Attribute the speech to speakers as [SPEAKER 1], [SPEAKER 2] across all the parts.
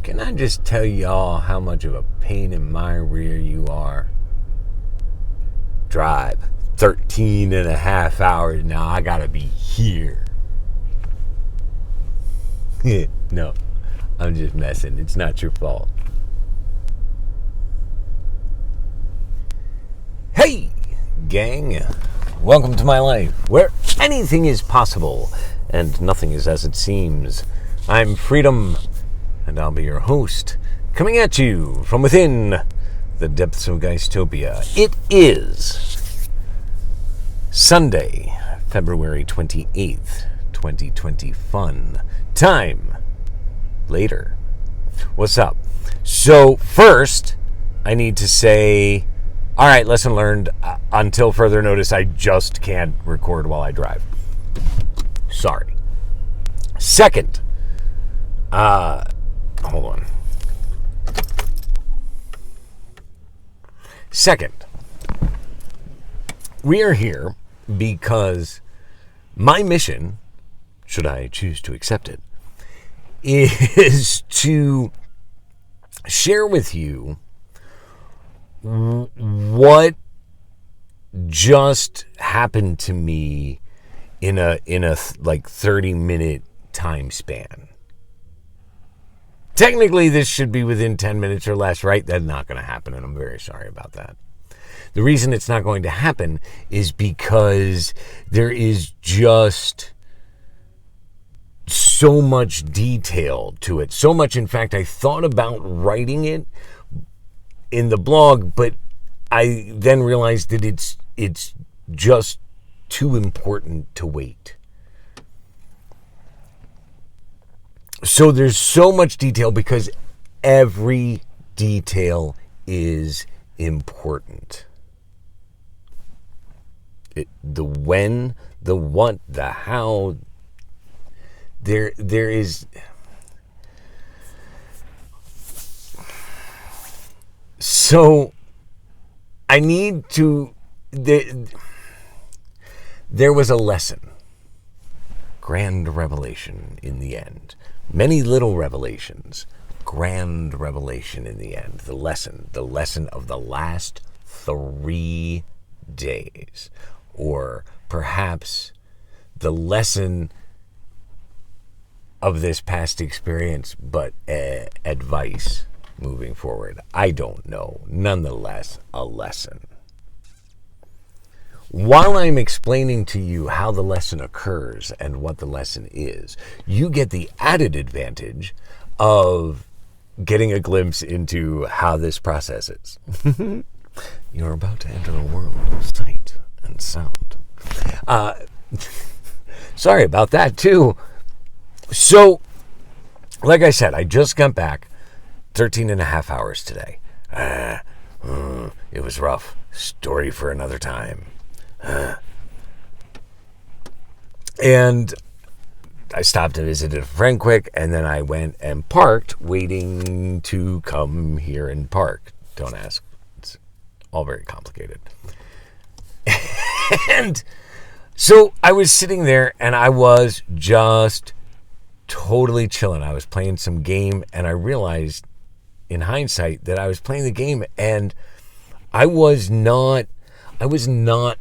[SPEAKER 1] Can I just tell y'all how much of a pain in my rear you are? Drive 13 and a half hours now. I gotta be here. No, I'm just messing. It's not your fault. Hey, gang. Welcome to my life, where anything is possible and nothing is as it seems. I'm Freedom, and I'll be your host, coming at you from within the depths of Geistopia. It is Sunday, February 28th, 2020 fun. Time, later. What's up? So first, I need to say, all right, lesson learned. Until further notice, I just can't record while I drive. Sorry. Second, hold on. Second, we are here because my mission, should I choose to accept it, is to share with you what just happened to me in a 30-minute time span. Technically, this should be within 10 minutes or less, right? That's not going to happen, and I'm very sorry about that. The reason it's not going to happen is because there is just so much detail to it. So much, in fact, I thought about writing it in the blog, but I then realized that it's just too important to wait. So there's so much detail because every detail is important. The when, the what, the how. There is. So I need to. There was a lesson. Grand revelation in the end. Many little revelations. Grand revelation in the end. The lesson of the last 3 days. Or perhaps the lesson of this past experience, but advice moving forward. I don't know. Nonetheless, a lesson. While I'm explaining to you how the lesson occurs and what the lesson is, you get the added advantage of getting a glimpse into how this process is. You're about to enter a world of sight and sound. Sorry about that, too. So, like I said, I just got back 13 and a half hours today. It was rough. Story for another time. And I stopped to visit a friend quick, and then I went and parked, waiting to come here and park. Don't ask. It's all very complicated. And so I was sitting there, and I was just totally chilling. I was playing some game, and I realized in hindsight that I was playing the game, and I was not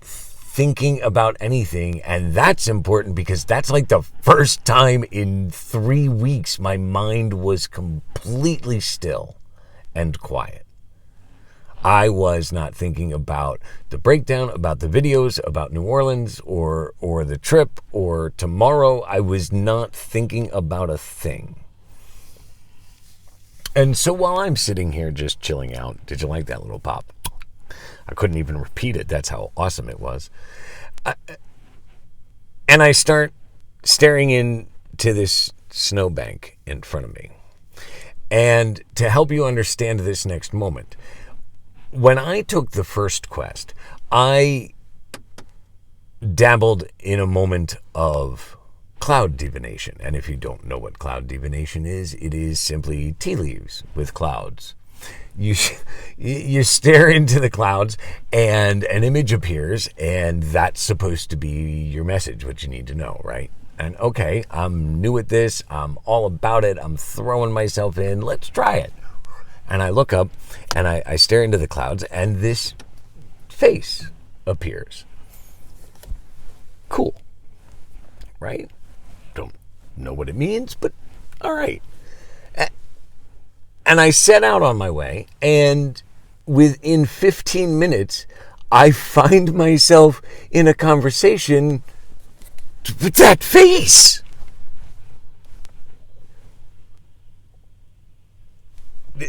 [SPEAKER 1] thinking about anything, and that's important because that's like the first time in 3 weeks my mind was completely still and quiet. I was not thinking about the breakdown, about the videos, about New Orleans, or the trip, or tomorrow. I was not thinking about a thing. And so while I'm sitting here just chilling out, did you like that little pop? I couldn't even repeat it. That's how awesome it was. And I start staring into this snowbank in front of me. And to help you understand this next moment, when I took the first quest, I dabbled in a moment of cloud divination. And if you don't know what cloud divination is, it is simply tea leaves with clouds. You stare into the clouds and an image appears, and that's supposed to be your message, what you need to know, right? And okay, I'm new at this. I'm all about it. I'm throwing myself in. Let's try it. And I look up and I stare into the clouds, and this face appears. Cool. Right? Don't know what it means, but all right. And I set out on my way, and within 15 minutes, I find myself in a conversation with that face.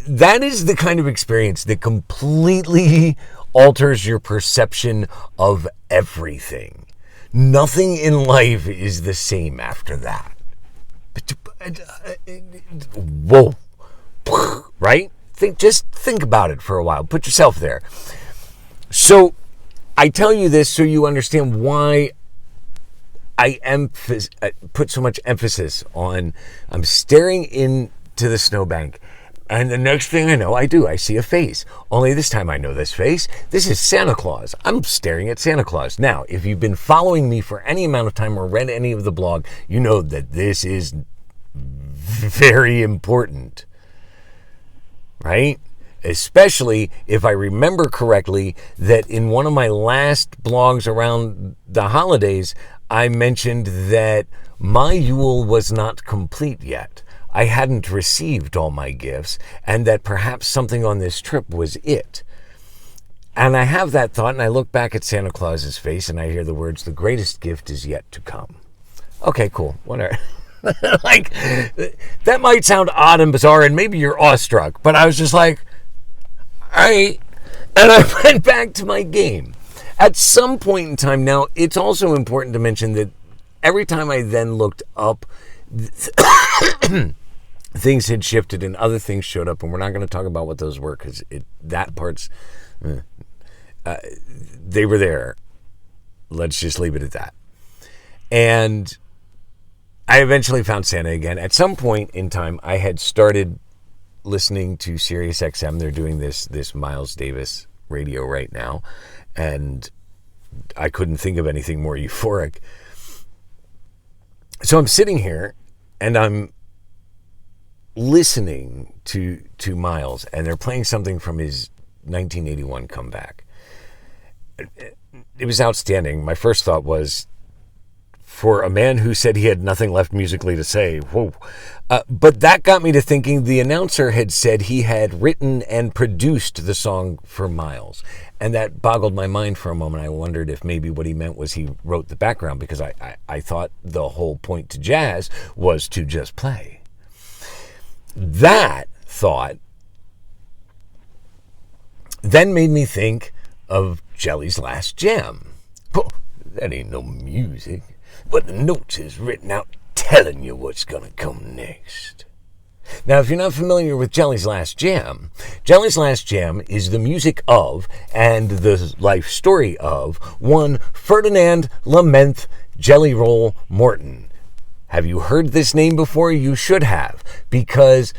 [SPEAKER 1] That is the kind of experience that completely alters your perception of everything. Nothing in life is the same after that. Whoa. Right? Just think about it for a while. Put yourself there. So I tell you this so you understand why I put so much emphasis on I'm staring into the snowbank. And the next thing I know, I see a face. Only this time I know this face. This is Santa Claus. I'm staring at Santa Claus. Now, if you've been following me for any amount of time or read any of the blog, you know that this is very important. Right? Especially if I remember correctly that in one of my last blogs around the holidays, I mentioned that my Yule was not complete yet. I hadn't received all my gifts, and that perhaps something on this trip was it. And I have that thought, and I look back at Santa Claus's face, and I hear the words, "The greatest gift is yet to come." Okay, cool. Whatever. Like, that might sound odd and bizarre, and maybe you're awestruck, but I was just like, all right. And I went back to my game. At some point in time, now, it's also important to mention that every time I then looked up, things had shifted and other things showed up, and we're not going to talk about what those were because that part's, they were there. Let's just leave it at that. And I eventually found Santa again. At some point in time, I had started listening to Sirius XM. They're doing this Miles Davis radio right now, and I couldn't think of anything more euphoric. So I'm sitting here, and I'm listening to Miles, and they're playing something from his 1981 comeback. It was outstanding. My first thought was, for a man who said he had nothing left musically to say, whoa. But that got me to thinking the announcer had said he had written and produced the song for Miles. And that boggled my mind for a moment. I wondered if maybe what he meant was he wrote the background, because I thought the whole point to jazz was to just play. That thought then made me think of Jelly's Last Jam. Oh, that ain't no music. But the notes is written out telling you what's going to come next. Now, if you're not familiar with Jelly's Last Jam is the music of and the life story of one Ferdinand Lament Jelly Roll Morton. Have you heard this name before? You should have, because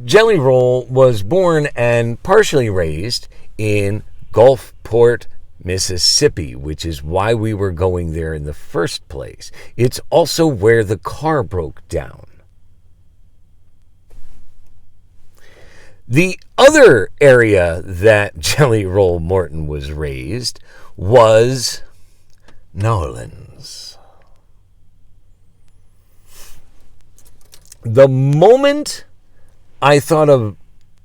[SPEAKER 1] Jelly Roll was born and partially raised in Gulfport, Mississippi, which is why we were going there in the first place. It's also where the car broke down. The other area that Jelly Roll Morton was raised was New Orleans. The moment I thought of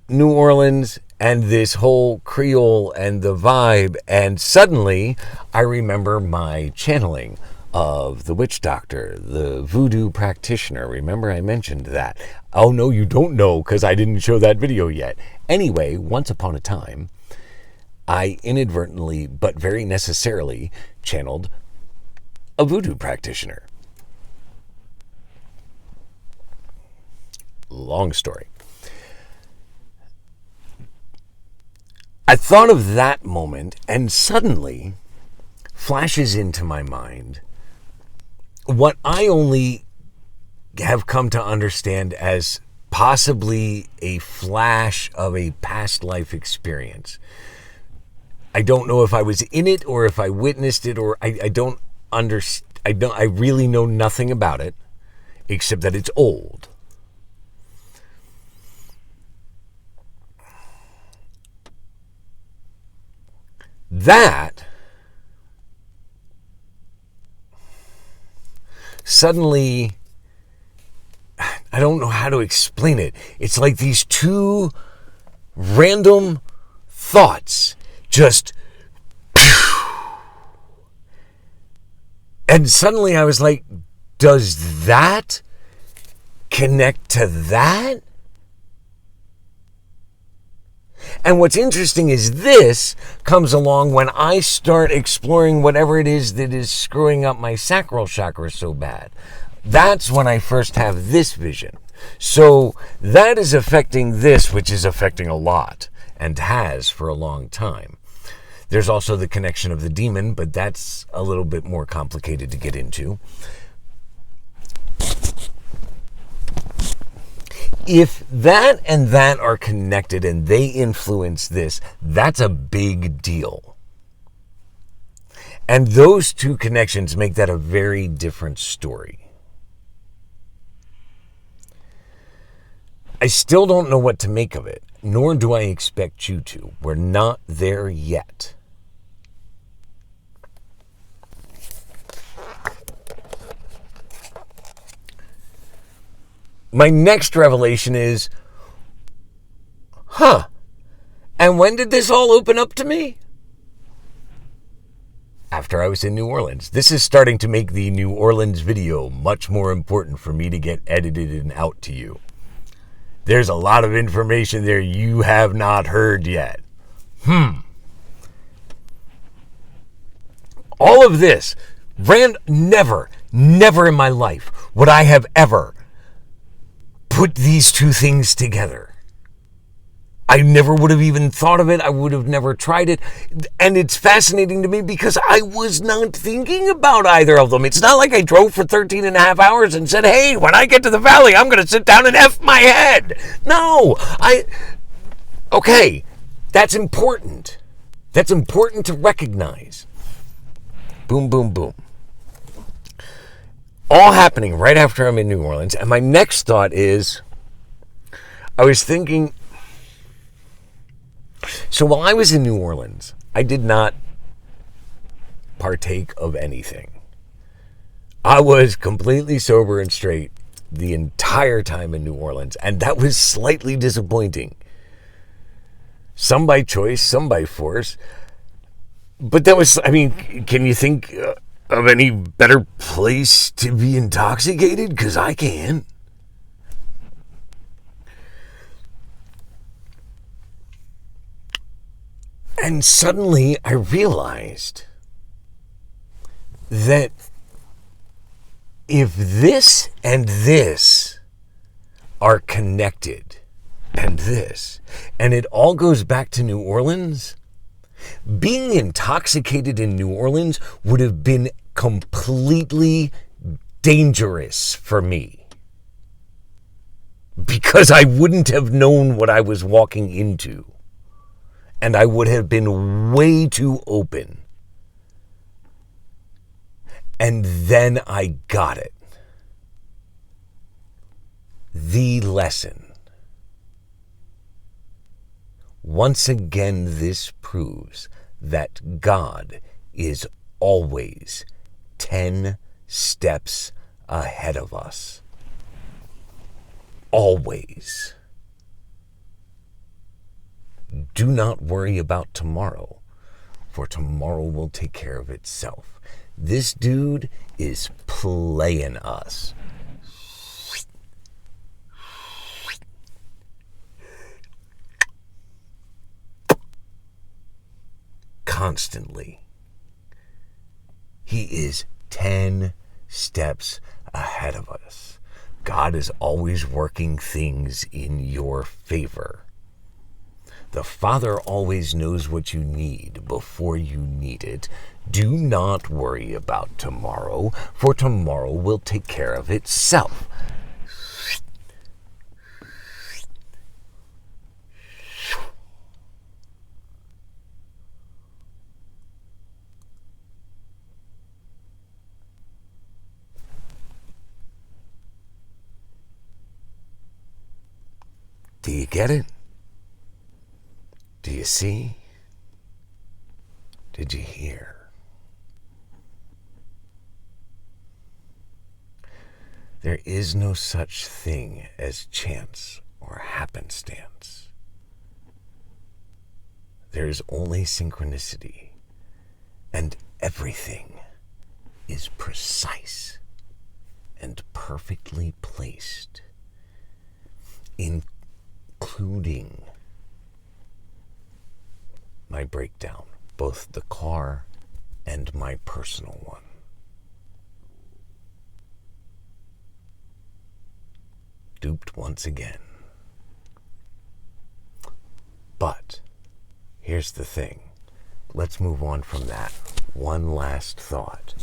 [SPEAKER 1] New Orleans and this whole Creole and the vibe, and suddenly I remember my channeling of the witch doctor, the voodoo practitioner. Remember I mentioned that? Oh no, you don't know, because I didn't show that video yet. Anyway, once upon a time, I inadvertently, but very necessarily, channeled a voodoo practitioner. Long story. I thought of that moment, and suddenly flashes into my mind what I only have come to understand as possibly a flash of a past life experience. I don't know if I was in it or if I witnessed it, or I don't understand. I really know nothing about it except that it's old. That suddenly, I don't know how to explain it. It's like these two random thoughts just, and suddenly I was like, does that connect to that? And what's interesting is this comes along when I start exploring whatever it is that is screwing up my sacral chakra so bad. That's when I first have this vision. So that is affecting this, which is affecting a lot and has for a long time. There's also the connection of the demon, but that's a little bit more complicated to get into. If that and that are connected and they influence this, that's a big deal. And those two connections make that a very different story. I still don't know what to make of it, nor do I expect you to. We're not there yet. My next revelation is, and when did this all open up to me? After I was in New Orleans. This is starting to make the New Orleans video much more important for me to get edited and out to you. There's a lot of information there you have not heard yet. All of this, never in my life would I have ever put these two things together. I never would have even thought of it. I would have never tried it. And it's fascinating to me because I was not thinking about either of them. It's not like I drove for 13 and a half hours and said, hey, when I get to the valley, I'm going to sit down and F my head. No, okay, that's important. That's important to recognize. Boom, boom, boom. All happening right after I'm in New Orleans. And my next thought is, I was thinking, so while I was in New Orleans, I did not partake of anything. I was completely sober and straight the entire time in New Orleans, and that was slightly disappointing. Some by choice, some by force. But that was, can you think of any better place to be intoxicated? Because I can't. And suddenly I realized that if this and this are connected, and this, and it all goes back to New Orleans, being intoxicated in New Orleans would have been completely dangerous for me. Because I wouldn't have known what I was walking into. And I would have been way too open. And then I got it. The lesson. Once again, this proves that God is always 10 steps ahead of us. Always. Do not worry about tomorrow, for tomorrow will take care of itself. This dude is playing us. Constantly. He is 10 steps ahead of us. God is always working things in your favor. The Father always knows what you need before you need it. Do not worry about tomorrow, for tomorrow will take care of itself. Do you get it? Do you see? Did you hear? There is no such thing as chance or happenstance. There is only synchronicity, and everything is precise and perfectly placed, including my breakdown, both the car and my personal one. Duped once again. But here's the thing. Let's move on from that. One last thought.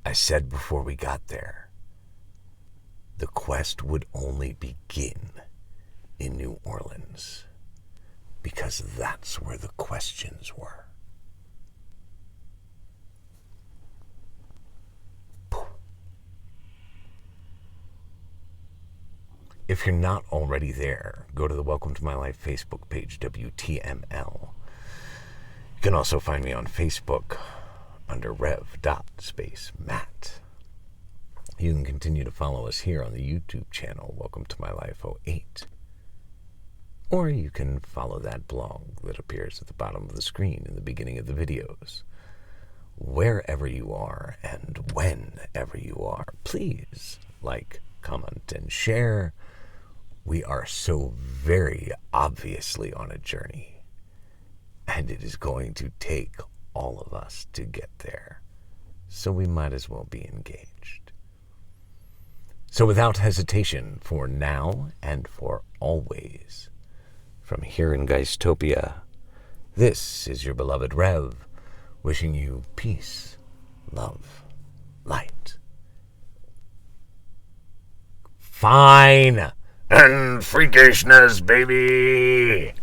[SPEAKER 1] I said before we got there, the quest would only begin in New Orleans, because that's where the questions were. If you're not already there, go to the Welcome to My Life Facebook page, WTML. You can also find me on Facebook under rev.space.matt. You can continue to follow us here on the YouTube channel, Welcome to My Life 08. Or you can follow that blog that appears at the bottom of the screen in the beginning of the videos. Wherever you are and whenever you are, please like, comment, and share. We are so very obviously on a journey, and it is going to take all of us to get there, so we might as well be engaged. So without hesitation, for now and for always, from here in Geistopia, this is your beloved Rev, wishing you peace, love, light. Fine! And freakishness, baby!